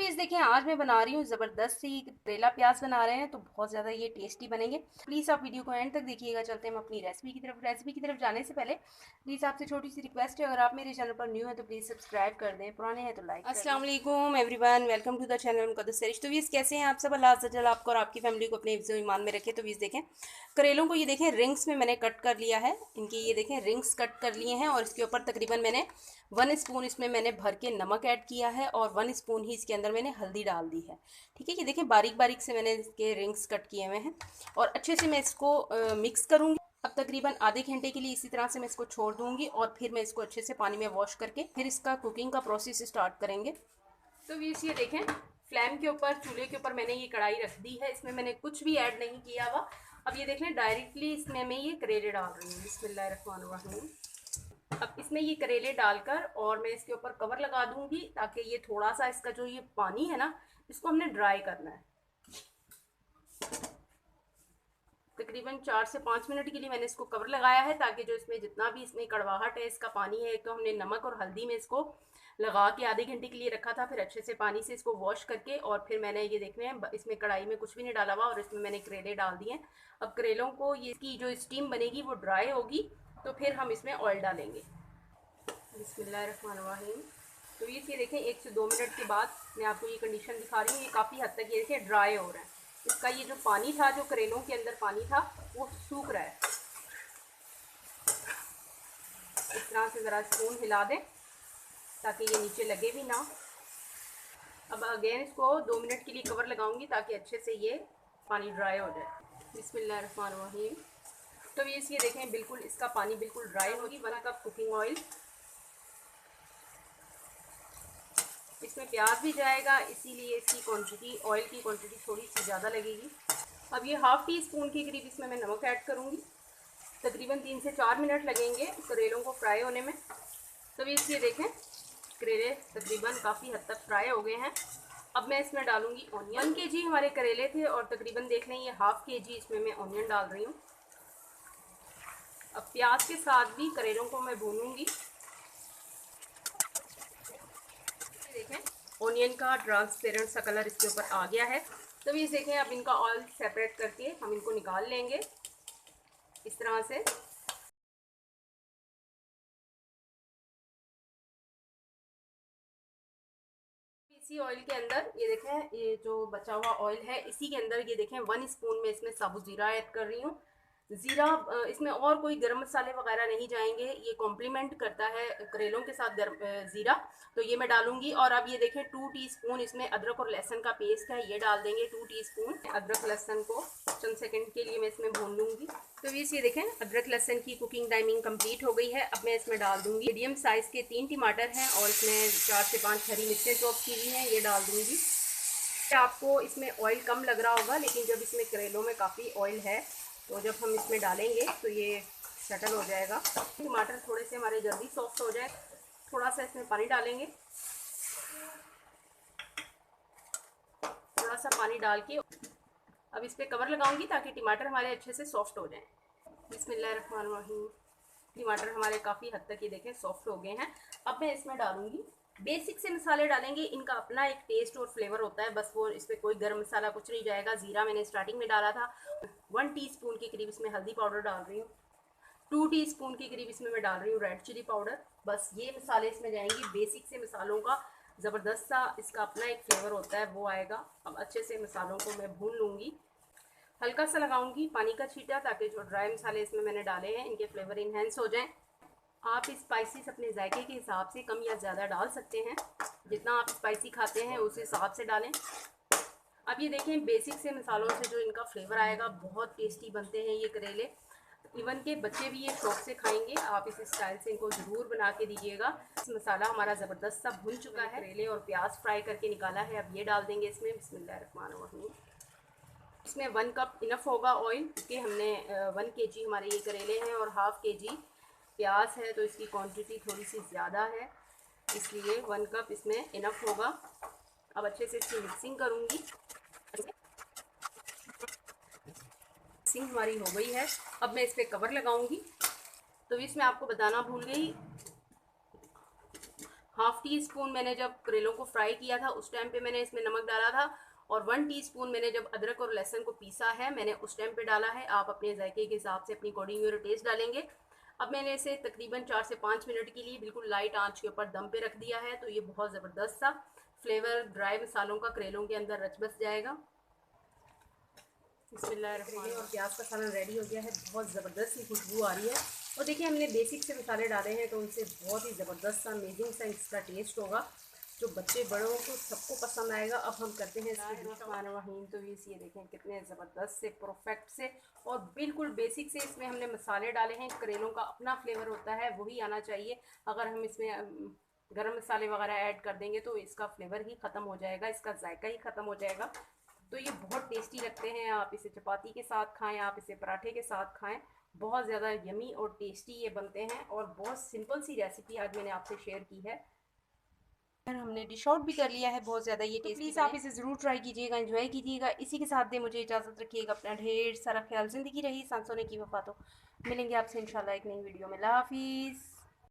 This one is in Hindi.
भी इस देखें, आज मैं बना रही हूँ ज़बरदस्त सी करेला प्याज बना रहे हैं, तो बहुत ज़्यादा ये टेस्टी बनेंगे। प्लीज़ आप वीडियो को एंड तक देखिएगा। चलते हैं हम अपनी रेसिपी की तरफ जाने से पहले प्लीज़ आपसे छोटी सी रिक्वेस्ट है, अगर आप मेरे चैनल पर न्यू है तो प्लीज़ सब्सक्राइब कर दें, पुराने हैं तो लाइक कर दें। अस्सलाम वालेकुम everyone, welcome to the channel Muqaddas Sarish. तो वीज़ कैसे हैं आप सब? अल्लाह अज़्ज़ा वजल आपको और आपकी फैमिली को अपने हिफ्ज़ व ईमान में रखे। तो वीज़ देखें, करेलों को ये देखें रिंग्स में मैंने कट कर लिया है, इनकी ये देखें रिंग्स कट कर लिए हैं, और इसके ऊपर तकरीबन मैंने 1 स्पून इसमें मैंने भर के नमक ऐड किया है और 1 स्पून ही इसके अंदर मैंने हल्दी डाल दी है। ठीक है, ये देखें बारीक बारीक से मैंने इसके रिंग्स कट किए हुए हैं, और अच्छे से मैं इसको मिक्स करूँगी। अब तकरीबन आधे घंटे के लिए इसी तरह से मैं इसको छोड़ दूँगी, और फिर मैं इसको अच्छे से पानी में वॉश करके फिर इसका कुकिंग का प्रोसेस स्टार्ट करेंगे। तो व्यूअर्स ये देखें, फ्लेम के ऊपर, चूल्हे के ऊपर मैंने ये कढ़ाई रख दी है, इसमें मैंने कुछ भी ऐड नहीं किया हुआ। अब ये देख लें, डायरेक्टली इसमें मैं ये करेले डाल रही हूँ। बिस्मिल्लाहिर्रहमानिर्रहीम। अब इसमें ये करेले डालकर और मैं इसके ऊपर कवर लगा दूंगी, ताकि ये थोड़ा सा इसका जो ये पानी है ना, इसको हमने ड्राई करना है। तकरीबन 4 से 5 मिनट के लिए मैंने इसको कवर लगाया है, ताकि जो इसमें जितना भी इसमें कड़वाहट है, इसका पानी है, तो हमने नमक और हल्दी में इसको लगा के आधे घंटे के लिए रखा था। फिर अच्छे से पानी से इसको वॉश करके, और फिर मैंने ये देख रहे हैं इसमें कढ़ाई में कुछ भी नहीं डाला हुआ, और इसमें मैंने करेले डाल दिए। अब करेलों को ये इसकी जो स्टीम बनेगी वो ड्राई होगी, तो फिर हम इसमें ऑयल डालेंगे। बिस्मिल्लाहिर्रहमानिर्रहीम। तो ये देखें, 1 से 2 मिनट के बाद मैं आपको ये कंडीशन दिखा रही हूँ। ये काफ़ी हद तक ये देखें ड्राई हो रहा है। इसका ये जो पानी था, जो करेलों के अंदर पानी था, वो सूख रहा है। इस तरह से ज़रा स्पून हिला दें ताकि ये नीचे लगे भी ना। अब अगेन इसको 2 मिनट के लिए कवर लगाऊंगी, ताकि अच्छे से ये पानी ड्राई हो जाए। बिस्मिल्लाहिर्रहमानिर्रहीम। तो ये देखें, बिल्कुल इसका पानी बिल्कुल ड्राई होगी। 1 कप कुकिंग ऑयल, इसमें प्याज भी जाएगा, इसीलिए इसकी क्वांटिटी, ऑयल की क्वांटिटी थोड़ी सी ज़्यादा लगेगी। अब ये ½ टी स्पून के करीब इसमें मैं नमक ऐड करूँगी। तकरीबन 3 से 4 मिनट लगेंगे करेलों को फ्राई होने में। तो ये देखें, करेले तकरीबन काफ़ी हद तक फ्राई हो गए हैं। अब मैं इसमें डालूँगी ऑनियन। 1 kg हमारे करेले थे, और तकरीबन देख लें ये ½ kg इसमें मैं ऑनियन डाल रही हूँ। अब प्याज के साथ भी करेलों को मैं भूनूँगी। देखें, ऑनियन का ट्रांसपेरेंट सा कलर इसके ऊपर आ गया है। तो ये देखें, अब इनका ऑयल सेपरेट करके हम इनको निकाल लेंगे इस तरह से। इसी ऑयल के अंदर ये देखें, ये जो बचा हुआ ऑयल है, इसी के अंदर ये देखें 1 स्पून में इसमें साबुत ज़ीरा ऐड कर रही हूँ। ज़ीरा, इसमें और कोई गरम मसाले वगैरह नहीं जाएंगे, ये कॉम्प्लीमेंट करता है करेलों के साथ ज़ीरा, तो ये मैं डालूंगी। और अब ये देखें 2 टीस्पून इसमें अदरक और लहसुन का पेस्ट है, ये डाल देंगे 2 टीस्पून। अदरक लहसुन को चंद सेकंड के लिए मैं इसमें भून लूँगी। तो ये देखें, अदरक लहसुन की कुकिंग टाइमिंग कंप्लीट हो गई है। अब मैं इसमें डाल दूँगी मीडियम साइज़ के 3 टमाटर हैं, और इसमें 4 से 5 हरी मिर्चें चॉप की हुई हैं, ये डाल दूँगी। आपको इसमें ऑयल कम लग रहा होगा, लेकिन जब इसमें करेलों में काफ़ी ऑयल है, तो जब हम इसमें डालेंगे तो ये सेटल हो जाएगा। टमाटर थोड़े से हमारे जल्दी सॉफ्ट हो जाए, थोड़ा सा इसमें पानी डालेंगे। थोड़ा सा पानी डाल के अब इस पर कवर लगाऊंगी, ताकि टमाटर हमारे अच्छे से सॉफ्ट हो जाएं। बिस्मिल्लाहिर्रहमानिर्रहीम। टमाटर हमारे काफ़ी हद तक ये देखें सॉफ्ट हो गए हैं। अब मैं इसमें डालूंगी, बेसिक से मसाले डालेंगे, इनका अपना एक टेस्ट और फ्लेवर होता है, बस वो इस पर कोई गर्म मसाला कुछ नहीं जाएगा। ज़ीरा मैंने स्टार्टिंग में डाला था। 1 टीस्पून के करीब इसमें हल्दी पाउडर डाल रही हूँ। 2 टीस्पून के करीब इसमें मैं डाल रही हूँ रेड चिली पाउडर। बस ये मसाले इसमें जाएंगी। बेसिक से मसालों का ज़बरदस्त सा इसका अपना एक फ्लेवर होता है, वो आएगा। अब अच्छे से मसालों को मैं भून लूँगी। हल्का सा लगाऊंगी पानी का छींटा, ताकि जो ड्राई मसाले इसमें मैंने डाले हैं, इनके फ्लेवर इन्हेंस हो जाएं। आप स्पाइसेस अपने जायके के हिसाब से कम या ज़्यादा डाल सकते हैं, जितना आप स्पाइसी खाते हैं उस हिसाब से डालें। अब ये देखें, बेसिक से मसालों से जो इनका फ्लेवर आएगा, बहुत टेस्टी बनते हैं ये करेले। इवन के बच्चे भी ये शौक से खाएंगे। आप इस स्टाइल से इनको ज़रूर बना के दीजिएगा। मसाला हमारा ज़बरदस्त सा भुन चुका है, करेले और प्याज फ्राई करके निकाला है। अब ये डाल देंगे इसमें। बिस्मिल्लाहिर्रहमानिर्रहीम। इसमें 1 कप इनफ होगा ऑयल, क्योंकि हमने 1 kg हमारे ये करेले हैं और ½ kg प्याज है, तो इसकी क्वांटिटी थोड़ी सी ज़्यादा है, इसलिए 1 कप इसमें इनफ होगा। अब अच्छे से इसकी मिक्सिंग करूँगी। मिक्सिंग हमारी हो गई है। अब मैं इस पर कवर लगाऊंगी। तो इसमें आपको बताना भूल गई, हाफ टी स्पून मैंने जब करेलों को फ्राई किया था उस टाइम पे मैंने इसमें नमक डाला था, और 1 टीस्पून मैंने जब अदरक और लहसुन को पीसा है मैंने उस टाइम पे डाला है। आप अपने जायके के हिसाब से अपनी अकॉर्डिंग और टेस्ट डालेंगे। अब मैंने इसे तकरीबन 4 से 5 मिनट के लिए बिल्कुल लाइट आंच के ऊपर दम पे रख दिया है। तो ये बहुत ज़बरदस्त सा फ्लेवर ड्राई मसालों का करेलों के अंदर रच बस जाएगा। बिस्मिल्लाहिर्रहमानिर्रहीम। और प्याज का खाना रेडी हो गया है, बहुत ज़बरदस्त सी खुशबू आ रही है। और देखिए हमने बेसिक से मसाले डाले हैं तो उनसे बहुत ही ज़बरदस्त सा अमेजिंग सा इसका टेस्ट होगा, जो बच्चे बड़ों को सबको पसंद आएगा। अब हम करते हैं इसमें तो ये देखें कितने ज़बरदस्त से परफेक्ट से और बिल्कुल बेसिक से इसमें हमने मसाले डाले हैं। करेलों का अपना फ्लेवर होता है, वही आना चाहिए। अगर हम इसमें गरम मसाले वगैरह ऐड कर देंगे तो इसका फ्लेवर ही ख़त्म हो जाएगा, इसका जायका ही ख़त्म हो जाएगा। तो ये बहुत टेस्टी लगते हैं। आप इसे चपाती के साथ खाएं, आप इसे पराठे के साथ खाएं, बहुत ज़्यादा यमी और टेस्टी ये बनते हैं। और बहुत सिंपल सी रेसिपी आज मैंने आपसे शेयर की है। हमने डिश आउट भी कर लिया है, बहुत ज़्यादा ये टेस्टी। प्लीज़ आप इसे ज़रूर ट्राई कीजिएगा, एंजॉय कीजिएगा। इसी के साथ दे मुझे इजाज़त रखिएगा। अपना ढेर सारा ख्याल। ज़िंदगी रही सांसों ने की वफा। तो मिलेंगे आपसे इंशाल्लाह एक नई वीडियो में। अल्लाह हाफिज़।